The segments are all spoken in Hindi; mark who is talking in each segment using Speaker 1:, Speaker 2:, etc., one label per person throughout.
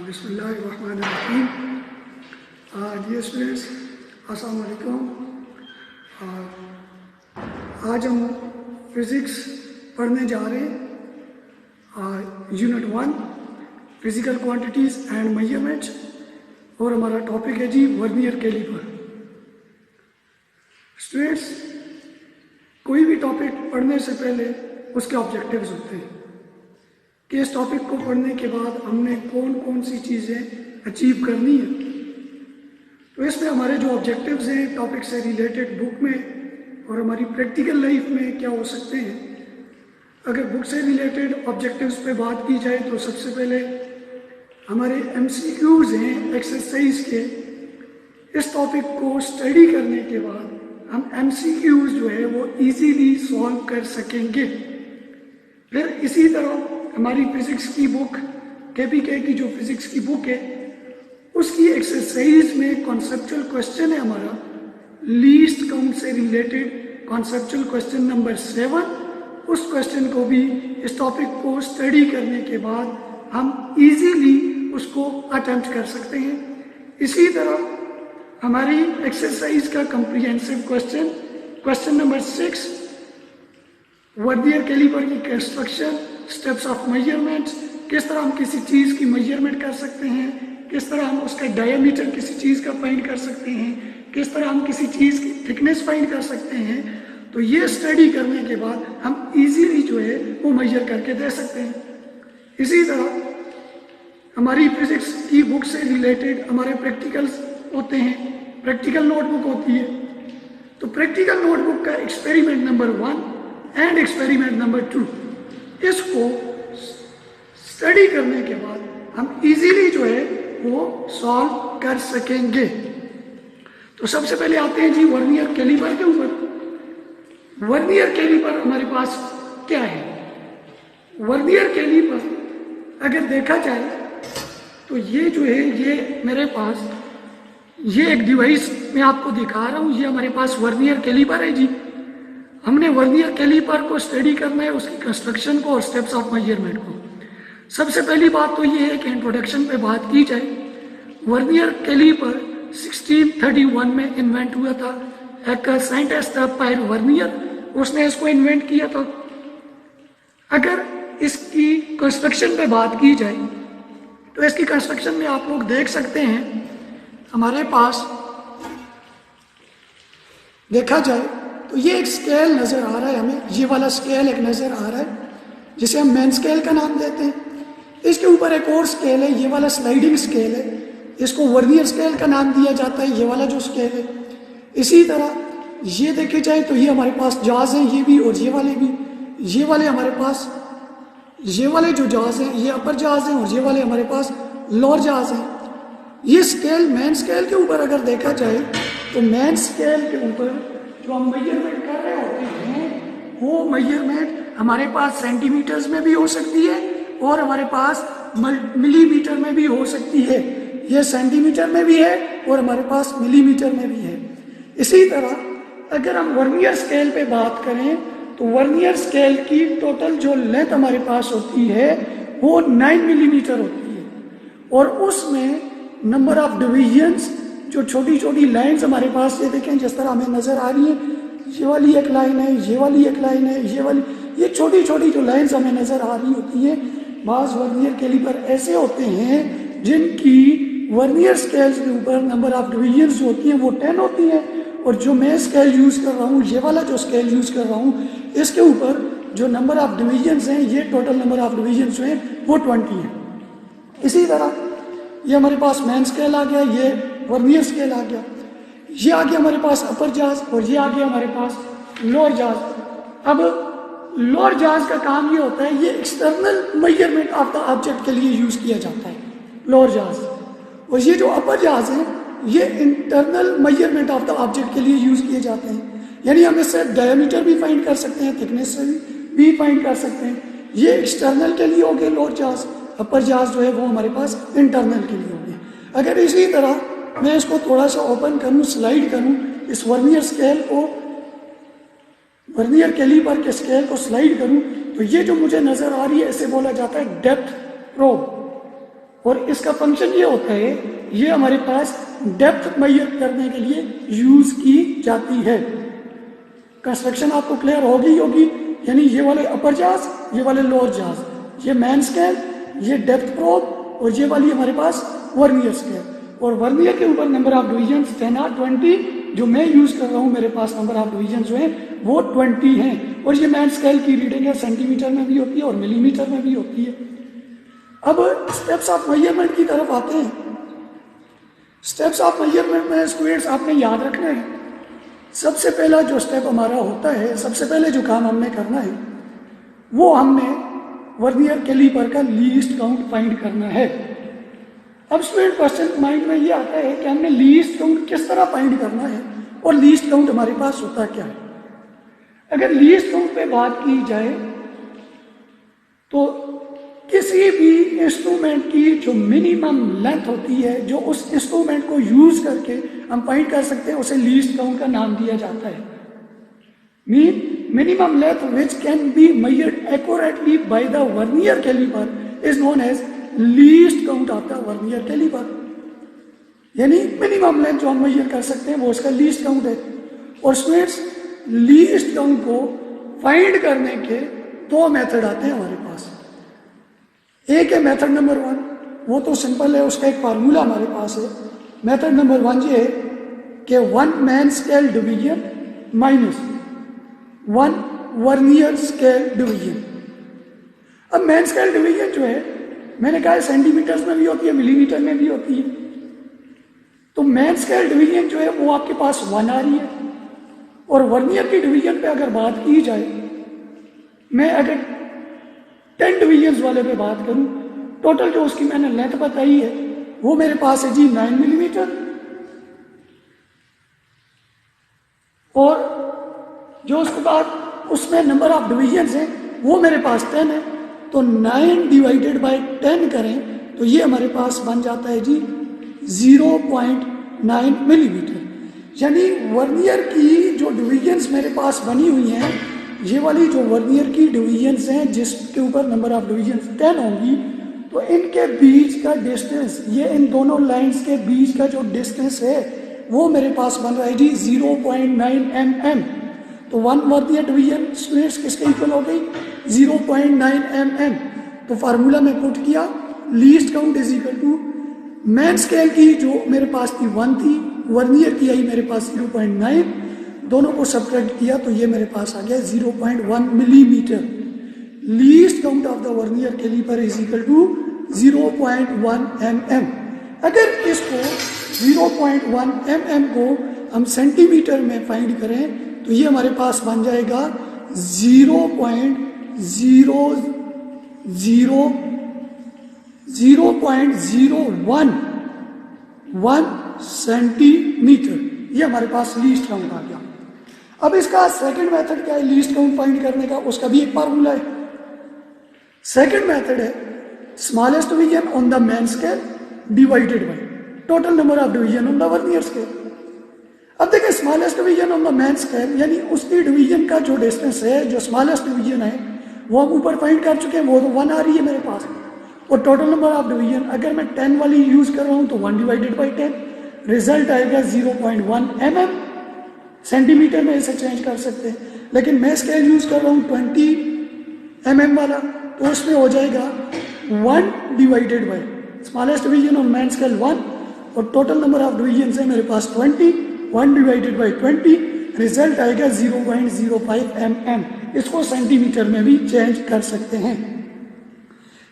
Speaker 1: बिस्मिल्लाहिर्रहमानिर्रहीम। डियर स्टूडेंट्स, अस्सलाम वालेकुम। आज हम फिज़िक्स पढ़ने जा रहे हैं। Unit 1 physical quantities and measurements, और हमारा टॉपिक है जी वर्नियर कैलिपर। स्टूडेंट्स, कोई भी टॉपिक पढ़ने से पहले उसके ऑब्जेक्टिव्स होते हैं कि इस टॉपिक को पढ़ने के बाद हमने कौन कौन सी चीज़ें अचीव करनी है। तो इसमें हमारे जो ऑब्जेक्टिव्स हैं टॉपिक से रिलेटेड बुक में और हमारी प्रैक्टिकल लाइफ में क्या हो सकते हैं। अगर बुक से रिलेटेड ऑब्जेक्टिव्स पे बात की जाए तो सबसे पहले हमारे MCQs हैं एक्सरसाइज के। इस टॉपिक को स्टडी करने के बाद हम MCQs जो है वो इजीली सॉल्व कर सकेंगे। फिर इसी तरह हमारी फिज़िक्स की बुक KPK की जो फिज़िक्स की बुक है उसकी एक्सरसाइज में कॉन्सेप्चुअल क्वेश्चन है हमारा लीस्ट काउंट से रिलेटेड कॉन्सेप्चुअल क्वेश्चन नंबर 7। उस क्वेश्चन को भी इस टॉपिक को स्टडी करने के बाद हम इजीली उसको अटेम्प्ट कर सकते हैं। इसी तरह हमारी एक्सरसाइज का comprehensive question number 6 vernier calliper की कंस्ट्रक्शन, स्टेप्स ऑफ मेजरमेंट्स, किस तरह हम किसी चीज़ की मेजरमेंट कर सकते हैं, किस तरह हम उसका डायमीटर किसी चीज़ का फाइंड कर सकते हैं, किस तरह हम किसी चीज़ की थिकनेस फाइंड कर सकते हैं। तो ये स्टडी करने के बाद हम इजीली जो है वो मेजर करके दे सकते हैं। इसी तरह हमारी फिज़िक्स की बुक से रिलेटेड हमारे प्रैक्टिकल्स होते हैं, प्रैक्टिकल नोटबुक होती है। तो प्रैक्टिकल नोटबुक का experiment number 1 and experiment number 2, इसको स्टडी करने के बाद हम इजीली जो है वो सॉल्व कर सकेंगे। तो सबसे पहले आते हैं जी वर्नियर कैलिपर के ऊपर। वर्नियर कैलिपर हमारे पास क्या है? वर्नियर कैलिपर अगर देखा जाए तो ये जो है ये मेरे पास ये एक डिवाइस मैं आपको दिखा रहा हूँ। ये हमारे पास वर्नियर कैलिपर है जी। हमने वर्नियर कैलिपर को स्टडी करना है, उसकी कंस्ट्रक्शन को और स्टेप्स ऑफ मेजरमेंट को। सबसे पहली बात तो ये है कि इंट्रोडक्शन पे बात की जाए। वर्नियर कैलिपर 1631 में इन्वेंट हुआ था। एक साइंटिस्ट था पायर वर्नियर, उसने इसको इन्वेंट किया था। अगर इसकी कंस्ट्रक्शन पे बात की जाए तो इसकी कंस्ट्रक्शन में आप लोग देख सकते हैं, हमारे पास देखा जाए तो ये एक स्केल नज़र आ रहा है हमें। ये वाला स्केल एक नज़र आ रहा है जिसे हम मेन स्केल का नाम देते हैं। इसके ऊपर एक और स्केल है, ये वाला स्लाइडिंग स्केल है, इसको वर्नियर स्केल का नाम दिया जाता है, ये वाला जो स्केल है। इसी तरह ये देखे जाए तो ये हमारे पास जहाज हैं, ये भी और ये वाले भी। ये वाले हमारे पास ये वाले जो जहाज हैं ये अपर जहाज हैं और ये वाले हमारे पास लोअर जहाज हैं। ये स्केल मेन स्केल के ऊपर अगर देखा जाए तो मेन स्केल के ऊपर जो हम मेजरमेंट कर रहे होते हैं वो मेजरमेंट हमारे पास सेंटीमीटर्स में भी हो सकती है और हमारे पास मिलीमीटर में भी हो सकती है। ये सेंटीमीटर में भी है और हमारे पास मिलीमीटर में भी है। इसी तरह अगर हम वर्नियर स्केल पे बात करें तो वर्नियर स्केल की टोटल जो लेंथ हमारे पास होती है वो 9 मिलीमीटर होती है और उसमें नंबर ऑफ डिविजन्स जो छोटी छोटी लाइंस हमारे पास, ये देखें जिस तरह हमें नज़र आ रही है, ये वाली एक लाइन है, ये वाली एक लाइन है, ये वाली, ये छोटी छोटी जो लाइंस हमें नज़र आ रही होती है। बाज़ वर्नियर कैलिपर ऐसे होते हैं जिनकी वर्नियर स्केल्स के ऊपर नंबर ऑफ डिविजन्स जो होती हैं वो 10 होती हैं, और जो मैं स्केल यूज़ कर रहा हूँ, ये वाला जो स्केल यूज़ कर रहा हूँ, इसके ऊपर जो नंबर ऑफ डिविजन्स हैं, ये टोटल नंबर ऑफ डिविजन्स जो हैं वो 20 हैं। इसी तरह ये हमारे पास मेन स्केल आ गया, ये वर्नियर स्केल आ गया, ये आ गया हमारे पास अपर जहाज और ये आ गया हमारे पास लोअर जहाज। अब लोअर जहाज का काम ये होता है, ये external measurement of the object के लिए यूज़ किया जाता है लोअर जहाज, और ये जो अपर जहाज है ये internal measurement of the object के लिए यूज़ किए जाते हैं। यानी हम इससे डायमीटर भी फाइंड कर सकते हैं, थिकनेस से भी फाइंड कर सकते हैं। ये एक्सटर्नल के लिए हो गए लोअर जहाज, अपर जहाज जो है वो हमारे पास इंटरनल के लिए हो गया। अगर इसी तरह मैं इसको थोड़ा सा ओपन करूं, स्लाइड करूं, इस वर्नियर स्केल को, वर्नियर कैलिपर के स्केल को स्लाइड करूं, तो ये जो मुझे नज़र आ रही है इसे बोला जाता है डेप्थ प्रोब। और इसका फंक्शन ये होता है, ये हमारे पास डेप्थ मेजर करने के लिए यूज की जाती है। कंस्ट्रक्शन आपको क्लियर होगी, यानी ये वाले अपर जाज, ये वाले लोअर जाज, ये मैन स्केल, ये डेप्थ प्रोब, और ये वाली हमारे पास वर्नियर स्केल। और वर्नियर के ऊपर नंबर ऑफ डिवीजन 10 और 20, जो मैं यूज कर रहा हूँ, मेरे पास नंबर ऑफ डिवीजन जो है वो 20 हैं। और ये मैन स्केल की रीडिंग है, सेंटीमीटर में भी होती है और मिलीमीटर में भी होती है। अब स्टेप्स ऑफ मेजरमेंट की तरफ आते हैं। स्टेप्स ऑफ मेजरमेंट में स्टूडेंट्स आपने याद रखना है, सबसे पहला जो स्टेप हमारा होता है, सबसे पहले जो काम हमने करना है, वो हमने वर्नियर कैलिपर का लीस्ट काउंट फाइंड करना है। अब स्टूडेंट क्वेश्चन माइंड में ये आता है कि हमने लीस्ट काउंट किस तरह फाइंड करना है और लीस्ट काउंट हमारे पास होता क्या है। अगर लीस्ट काउंट पे बात की जाए तो किसी भी इंस्ट्रूमेंट की जो मिनिमम लेंथ होती है, जो उस इंस्ट्रूमेंट को यूज करके हम फाइंड कर सकते हैं, उसे लीस्ट काउंट का नाम दिया जाता है। Mean minimum length which can be measured accurately by the vernier caliper is known as least count of the vernier caliper। यानी मिनिमम लेंथ जो हम मेजर कर सकते हैं वो उसका लीस्ट काउंट है। और स्टूडेंट्स, लीस्ट काउंट को फाइंड करने के दो मेथड आते हैं हमारे पास। एक है मेथड नंबर 1, वो तो सिंपल है, उसका एक फार्मूला हमारे पास है। मेथड नंबर 1 ये है कि 1 main scale division minus 1 vernier scale division. अब मैन स्केल डिवीजन जो है, मैंने कहा सेंटीमीटर्स में भी होती है, मिलीमीटर में भी होती है। तो मैन स्केल डिवीजन जो है वो आपके पास 1 आ रही है। और वर्नियर की डिवीजन पे अगर बात की जाए, मैं अगर 10 डिवीजन वाले पे बात करूं, टोटल जो उसकी मैंने लेंथ बताई है वो मेरे पास है जी 9 मिलीमीटर। और जो उसके बाद उसमें नंबर ऑफ डिवीजन्स हैं वो मेरे पास 10 है। तो 9 डिवाइडेड बाय 10 करें तो ये हमारे पास बन जाता है जी 0.9 मिलीमीटर। यानी वर्नियर की जो डिवीजन्स मेरे पास बनी हुई हैं, ये वाली जो वर्नियर की डिवीजन्स हैं जिसके ऊपर नंबर ऑफ डिवीजन्स 10 होंगी, तो इनके बीच का डिस्टेंस, ये इन दोनों लाइंस के बीच का जो डिस्टेंस है वो मेरे पास बन रहा है जी 0.9 mm। तो 1 वर्नियर डिवीजन स्टूडेंट्स किसके इक्वल हो गई? 0.9 mm। तो फार्मूला में पुट किया, least count is equal to main scale की जो मेरे पास थी 1 थी, वर्नियर की आई मेरे पास 0.9, दोनों को सब्ट्रैक्ट किया तो ये मेरे पास आ गया 0.1 millimetre. Least count of the vernier calliper is equal to 0.1 mm। अगर इसको 0.1 mm को हम सेंटीमीटर में फाइंड करें तो ये हमारे पास बन जाएगा 0.01 सेंटीमीटर। ये हमारे पास लीस्ट काउंट आ गया। अब इसका सेकंड मेथड क्या है लीस्ट काउंट फाइंड करने का? उसका भी एक फार्मूला है। सेकंड मेथड है smallest division on the main scale divided by total number of division on the vernier scale. अब देखिए, smallest division on the main scale यानी उसकी डिवीजन का जो डिस्टेंस है, जो स्मॉलेस्ट डिवीजन है वो हम ऊपर फाइंड कर चुके हैं, वो तो 1 आ रही है मेरे पास। और टोटल नंबर ऑफ डिवीजन अगर मैं 10 वाली यूज कर रहा हूं तो 1 डिवाइडेड बाई 10, रिजल्ट आएगा 0.1 mm। सेंटीमीटर में इसे चेंज कर सकते हैं, लेकिन मैं स्केल यूज कर रहा हूँ 20 mm वाला, तो उसमें हो जाएगा 1 divided by smallest division on main scale 1 और टोटल नंबर ऑफ डिवीजन है मेरे पास 20, 1 डिवाइडेड बाई 20, रिजल्ट आएगा 0.05 mm। इसको सेंटीमीटर में भी चेंज कर सकते हैं।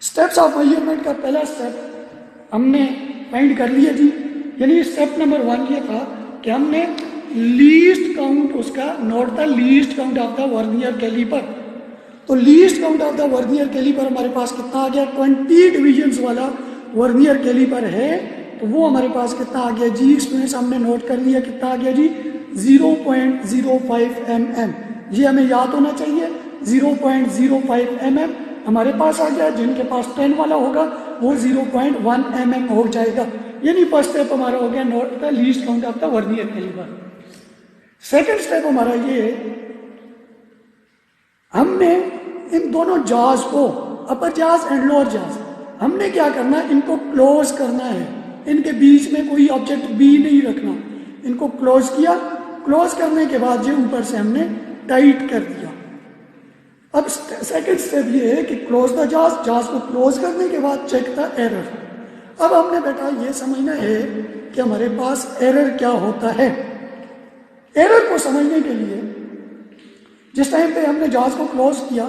Speaker 1: स्टेप्स ऑफ मेजरमेंट का पहला स्टेप हमने फाइंड कर लिया जी। यानी स्टेप नंबर 1 ये था कि हमने लीस्ट काउंट उसका note the least count of the vernier caliper. तो least count of the vernier caliper हमारे पास कितना आ गया? 20 डिविजन्स वाला वर्नियर कैलिपर है, तो वो हमारे पास कितना आ गया जी? स्टूडेंट्स हमने नोट कर लिया, कितना आ गया जी? 0.05 mm। ये हमें याद होना चाहिए, 0.05 mm हमारे पास आ गया। जिनके पास 10 वाला होगा वो 0.1 mm हो जाएगा। यानी फर्स्ट स्टेप हमारा हो गया note the least count of the vernier calliper. Second step हमारा ये है, हमने इन दोनों जाज को, अपर जाज एंड लोअर जाज, हमने क्या करना है, इनको क्लोज करना है, इनके बीच में कोई ऑब्जेक्ट बी नहीं रखना। इनको क्लोज किया, क्लोज करने के बाद ये ऊपर से हमने टाइट कर दिया। अब सेकंड स्टेप ये है कि क्लोज द जाज, जाज को क्लोज करने के बाद चेक द एरर। अब हमने बेटा ये समझना है कि हमारे पास एरर क्या होता है। एरर को समझने के लिए जिस टाइम पे हमने जाज को क्लोज किया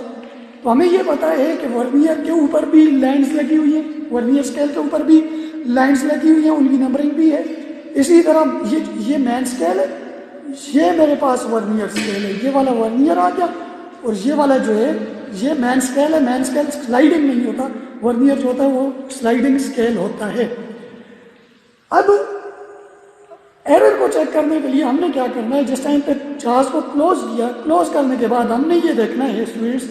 Speaker 1: तो हमें ये पता है कि वर्नियर के ऊपर भी लाइंस लगी हुई है, वर्नियर स्केल के ऊपर भी लाइंस लगी हुई है, उनकी नंबरिंग भी है। इसी तरह ये मेन स्केल है, ये मेरे पास वर्नियर स्केल है, ये वाला वर्नियर आ गया, और ये वाला जो है ये मेन स्केल है। मेन स्केल स्लाइडिंग नहीं होता, वर्नियर जो होता है वो स्लाइडिंग स्केल होता है। अब एरर को चेक करने के लिए हमने क्या करना है, जिस टाइम पे जाज को क्लोज किया, क्लोज करने के बाद हमने ये देखना है स्टूडेंट्स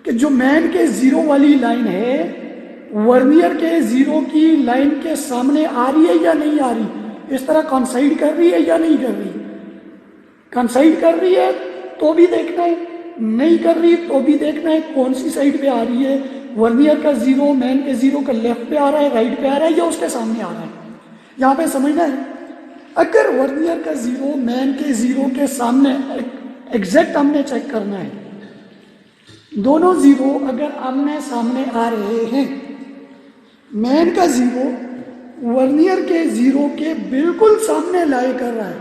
Speaker 1: कि जो मैन के जीरो वाली लाइन है वर्नियर के जीरो की लाइन के सामने आ रही है या नहीं आ रही, इस तरह कॉन्साइड कर रही है या नहीं कर रही। कॉन्साइड कर रही है तो भी देखना है, नहीं कर रही तो भी देखना है कौन सी साइड पे आ रही है। वर्नियर का जीरो मैन के जीरो का लेफ्ट पे आ रहा है, राइट पे आ रहा है, या उसके सामने आ रहा है। यहाँ पे समझना है, अगर वर्नियर का जीरो मैन के जीरो के सामने एग्जैक्ट हमने चेक करना है, दोनों जीरो अगर आमने सामने आ रहे हैं, मैन का जीरो वर्नियर के जीरो के बिल्कुल सामने लाई कर रहा है,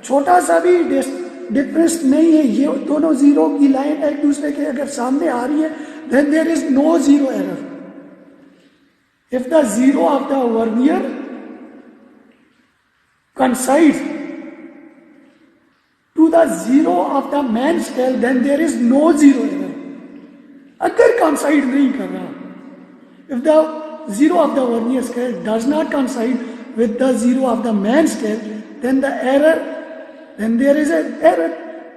Speaker 1: छोटा सा भी डिफरेंस नहीं है, ये दोनों जीरो की लाइन एक दूसरे के अगर सामने आ रही है, then there is no zero error. If the zero of the vernier coincides to the zero of the main scale, then there is no zero error. अगर coincide नहीं कर रहा, if the zero of the vernier scale does not coincide with the zero of the main scale, then the error, then there is an error,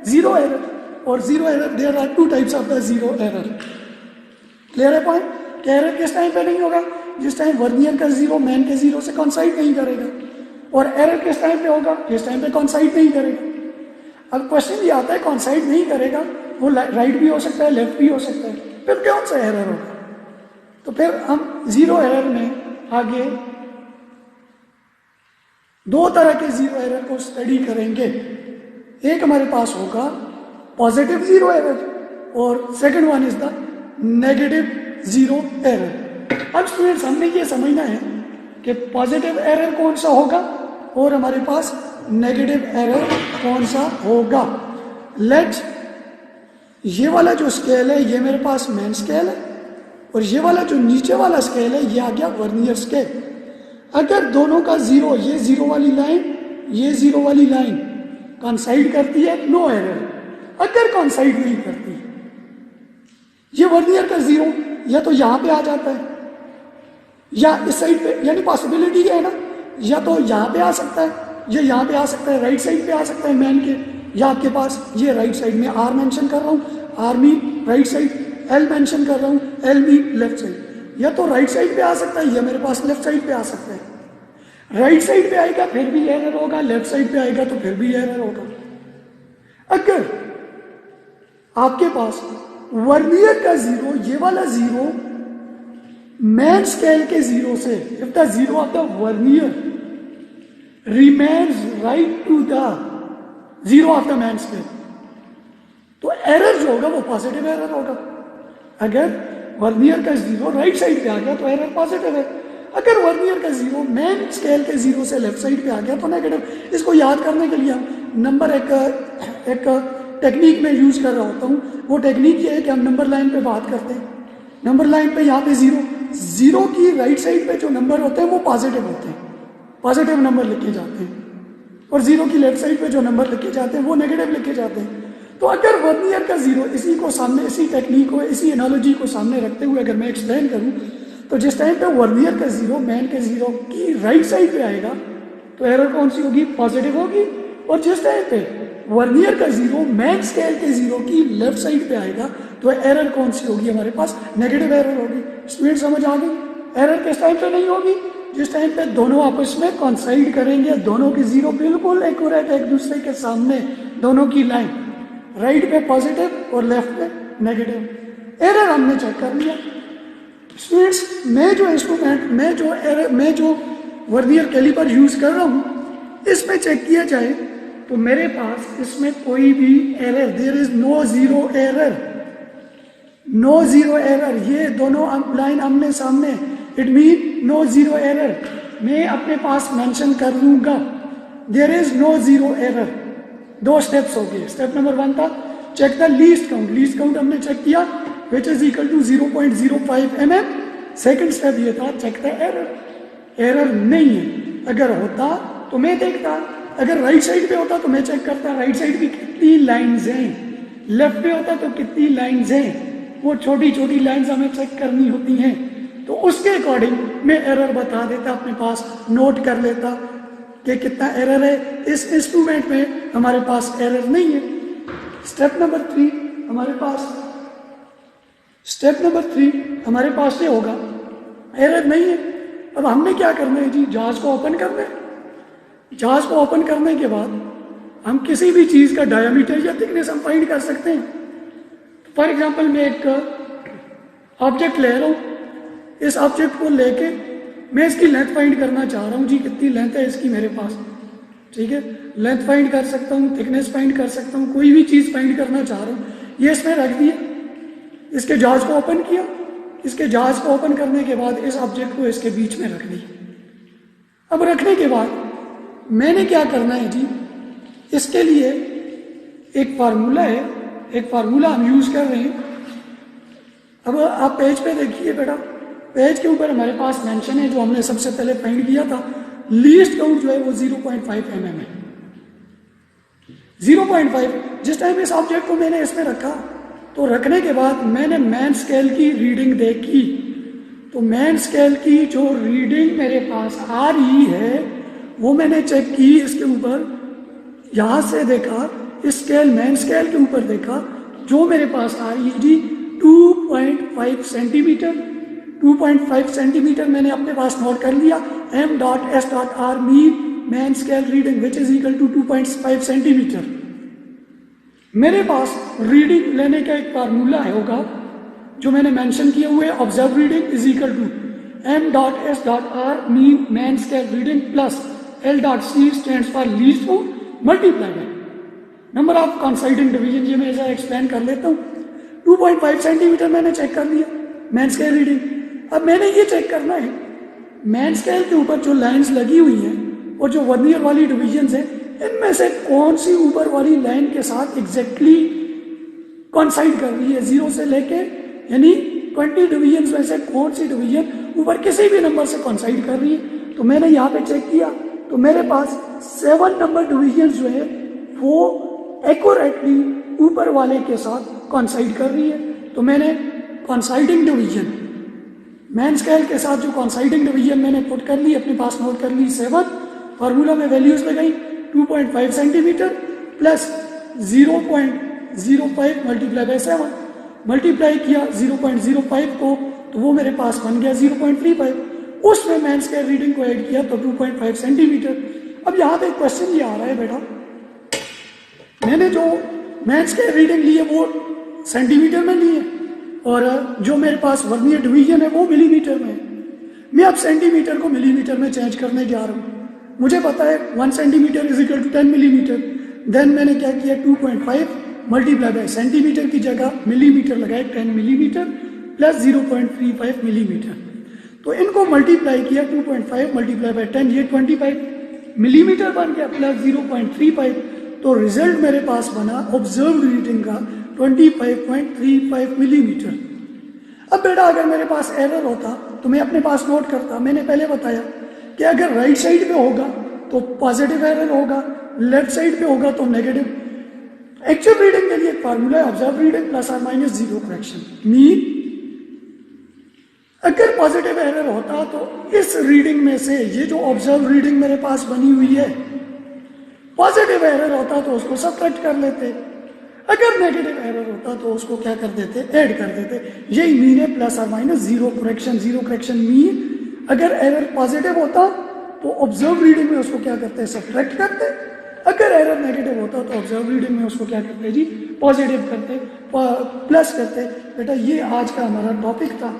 Speaker 1: zero error, or zero error. There are two types of the zero error. Clear है point? कि error किस टाइम पे नहीं होगा, जिस टाइम वर्नियर का जीरो मैन के जीरो से coincide नहीं करेगा, और एरर किस टाइम पे होगा, किस टाइम पे कॉन्साइड नहीं करेगा। अब क्वेश्चन ये आता है कॉन्साइड नहीं करेगा, वो राइट भी हो सकता है, लेफ्ट भी हो सकता है, फिर कौन सा एरर होगा। तो फिर हम जीरो एरर में आगे दो तरह के जीरो एरर को स्टडी करेंगे। एक हमारे पास होगा पॉजिटिव जीरो एरर और second one is the negative zero error. अब स्टूडेंट्स हमने ये समझना है कि पॉजिटिव एरर कौन सा होगा और हमारे पास नेगेटिव एरर कौन सा होगा। लेट ये वाला जो स्केल है ये मेरे पास मेन स्केल है, और ये वाला जो नीचे वाला स्केल है ये आ गया वर्नियर स्केल। अगर दोनों का जीरो, ये जीरो वाली लाइन, ये जीरो वाली लाइन कॉन्साइड करती है, नो एरर। अगर कॉन्साइड नहीं करती, ये वर्नियर का जीरो या तो यहां पे आ जाता है या इस साइड पे, यानी पॉसिबिलिटी है ना, या तो यहाँ पे आ सकता है या यहाँ पे आ सकता है, राइट साइड पे आ सकता है मैन के, या आपके पास ये राइट साइड में आर मेंशन कर रहा हूँ, R mean right side, L mention कर रहा हूँ, एल मीन लेफ्ट साइड, या तो राइट साइड पे आ सकता है या मेरे पास लेफ्ट साइड पे आ सकता है। राइट साइड पे आएगा फिर भी एरर होगा, लेफ्ट साइड पे आएगा तो फिर भी एरर होगा। अगर आपके पास वर्नियर का जीरो, ये वाला जीरो मैन स्केल के जीरो से, if the zero of the vernier remains right to the zero of the main scale, तो एरर जो होगा वो पॉजिटिव एरर होगा। अगर वर्नियर का जीरो राइट साइड पे आ गया तो एरर पॉजिटिव है, अगर वर्नियर का जीरो मैन स्केल के जीरो से लेफ्ट साइड पे आ गया तो नेगेटिव। इसको याद करने के लिए हम नंबर एक टेक्निक में यूज कर रहा होता हूँ। वो टेक्निक ये है कि हम नंबर लाइन पे बात करते हैं, नंबर लाइन पे यहाँ पे जीरो की राइट साइड पे जो नंबर होते हैं वो पॉजिटिव होते हैं, पॉजिटिव नंबर लिखे जाते हैं, और जीरो की लेफ्ट साइड पे जो नंबर लिखे जाते हैं वो नेगेटिव लिखे जाते हैं। तो अगर वर्नियर का जीरो, इसी को सामने, इसी टेक्निक को, इसी एनालॉजी को सामने रखते हुए अगर मैं एक्सप्लेन करूं, तो जिस टाइम पे वर्नियर का जीरो मैन के जीरो की राइट साइड पे आएगा तो एरर कौन सी होगी, पॉजिटिव होगी। और जिस टाइम पे वर्नियर का जीरो मैन स्केल के जीरो की लेफ्ट साइड पे आएगा तो एरर कौन सी होगी, हमारे पास नेगेटिव एरर होगी। स्पीड समझ आ गई? एरर किस टाइम पे नहीं होगी, जिस टाइम पे दोनों आपस में कॉन्साइड करेंगे, दोनों की जीरो बिल्कुल एक्यूरेट एक दूसरे के सामने, दोनों की लाइन राइट पे पॉजिटिव और लेफ्ट पे नेगेटिव। एरर हमने चेक कर लिया। स्टूडेंट्स, मैं जो वर्नियर कैलिपर यूज कर रहा हूँ, इसमें चेक किया जाए तो मेरे पास इसमें कोई भी error, there is no zero error, no zero error. ये दोनों लाइन आमने सामने, it mean no zero error. मैं अपने पास मेंशन कर लूंगा there is no zero error. दो स्टेप्स हो गए। स्टेप नंबर 1 था check the least count. Least count हमने चेक किया which is equal to 0.05 mm। Second step ये था चेक द एरर। एरर नहीं है, अगर होता तो मैं देखता, अगर राइट साइड पे होता तो मैं चेक करता राइट साइड की कितनी लाइंस हैं, लेफ्ट पे होता तो कितनी लाइंस हैं। वो छोटी छोटी लाइंस हमें चेक करनी होती हैं, तो उसके अकॉर्डिंग मैं एरर बता देता, अपने पास नोट कर लेता कि कितना एरर है। इस इंस्ट्रूमेंट में हमारे पास एरर नहीं है। स्टेप नंबर 3 हमारे पास ये होगा, एरर नहीं है। अब हमने क्या करना है जी, जहाज को ओपन करना है। जहाज को ओपन करने के बाद हम किसी भी चीज़ का डायमीटर या थिकनेस हम फाइंड कर सकते हैं। फॉर एग्जांपल मैं एक ऑब्जेक्ट ले रहा हूँ, इस ऑब्जेक्ट को लेके मैं इसकी लेंथ फाइंड करना चाह रहा हूँ जी, कितनी लेंथ है इसकी मेरे पास, ठीक है। लेंथ फाइंड कर सकता हूँ, थिकनेस फाइंड कर सकता हूँ, कोई भी चीज़ फाइंड करना चाह रहा हूँ। ये इसमें रख दिया, इसके जहाज को ओपन किया। इसके जहाज को ओपन करने के बाद इस ऑब्जेक्ट को इसके बीच में रख दिया। अब रखने के बाद मैंने क्या करना है जी, इसके लिए एक फार्मूला है, एक फार्मूला हम यूज कर रहे हैं। अब आप पेज पे देखिए बेटा, पेज के ऊपर हमारे पास मेंशन है जो हमने सबसे पहले फाइंड किया था। लीस्ट काउंट जो है वो 0.5 mm है। 0.5 जिस टाइम इस ऑब्जेक्ट को मैंने इसमें रखा, तो रखने के बाद मैंने मैन स्केल की रीडिंग देखी, तो मैन स्केल की जो रीडिंग मेरे पास आ रही है वो मैंने चेक की। इसके ऊपर यहाँ से देखा, इस स्केल मैन स्केल के ऊपर देखा, जो मेरे पास आ रही है जी 2.5 सेंटीमीटर। 2.5 सेंटीमीटर मैंने अपने पास नोट कर लिया। m.s.r mean main scale reading which is equal to 2.5 centimetre. मेरे पास रीडिंग लेने का एक फार्मूला होगा जो मैंने मेंशन किया हुआ है, observe reading is equal to m.s.r mean main scale reading plus L.c stands for least count multiply by number of coinciding division. ये मैं ऐसा एक्सप्लेन कर लेता हूँ। 2.5 सेंटीमीटर मैंने चेक कर लिया मैन स्केल रीडिंग। अब मैंने ये चेक करना है मैन स्केल के ऊपर जो लाइंस लगी हुई हैं और जो वर्नियर वाली डिवीजन्स हैं, इनमें से कौन सी ऊपर वाली लाइन के साथ एग्जैक्टली कॉन्साइड कर रही है। 0 से लेके यानी 20 डिवीजन्स में से कौन सी डिवीजन ऊपर किसी भी नंबर से कॉन्साइड कर रही है। तो मैंने यहाँ पे चेक किया, तो मेरे पास 7 नंबर डिवीजन जो है वो एक्यूरेटली ऊपर वाले के साथ कॉन्साइड कर रही है। तो मैंने कॉन्साइडिंग डिवीजन मैन स्केल के साथ जो कॉन्साइडिंग डिवीजन मैंने पुट कर ली, अपने पास नोट कर ली 7। फार्मूला में वैल्यूज लगाई 2.5 centimetre plus 0.05 multiply by 7। Multiply किया 0.05 को, तो वो मेरे पास बन गया 0.35। उसमें मैन स्केल रीडिंग को ऐड किया तो 2.5 सेंटीमीटर। अब यहाँ पे क्वेश्चन ये आ रहा है बेटा, मैंने जो मैन स्केल रीडिंग ली है वो सेंटीमीटर में ली है और जो मेरे पास वर्नियर डिवीजन है वो मिलीमीटर में है। मैं अब सेंटीमीटर को मिलीमीटर में चेंज करने जा रहा हूँ। मुझे पता है 1 centimetre is equal to 10 millimetre. Then मैंने क्या किया 2.5 मल्टीप्लाई बाय सेंटीमीटर की जगह मिलीमीटर लगाए 10 मिलीमीटर प्लस 0.35 मिलीमीटर। तो इनको मल्टीप्लाई किया 2.5 मल्टीप्लाई बाय 10 ये 25 मिलीमीटर बन गया प्लस 0.35। तो रिजल्ट मेरे पास बना ऑब्जर्व रीडिंग का 25.35 मिलीमीटर। अब बेटा अगर मेरे पास एरर होता तो मैं अपने पास नोट करता। मैंने पहले बताया कि अगर राइट साइड पे होगा तो पॉजिटिव एरर होगा, लेफ्ट साइड पे होगा तो नेगेटिव। एक्चुअल रीडिंग के लिए फार्मूला है ऑब्जर्व रीडिंग प्लस और माइनस 0 करेक्शन। मीन अगर पॉजिटिव एरर होता तो इस रीडिंग में से ये जो ऑब्जर्व रीडिंग मेरे पास बनी हुई है, पॉजिटिव एरर होता तो उसको सब्ट्रैक्ट कर लेते, अगर नेगेटिव एरर होता तो उसको क्या कर देते, ऐड कर देते। यही मीन है प्लस और माइनस 0 करेक्शन। 0 करेक्शन मीन अगर एरर पॉजिटिव होता तो ऑब्जर्व रीडिंग में उसको क्या करते हैं, सब्ट्रैक्ट करते। अगर एरर नेगेटिव होता तो ऑब्जर्व रीडिंग में उसको क्या करते जी, पॉजिटिव करते, प्लस करते। बेटा ये आज का हमारा टॉपिक था।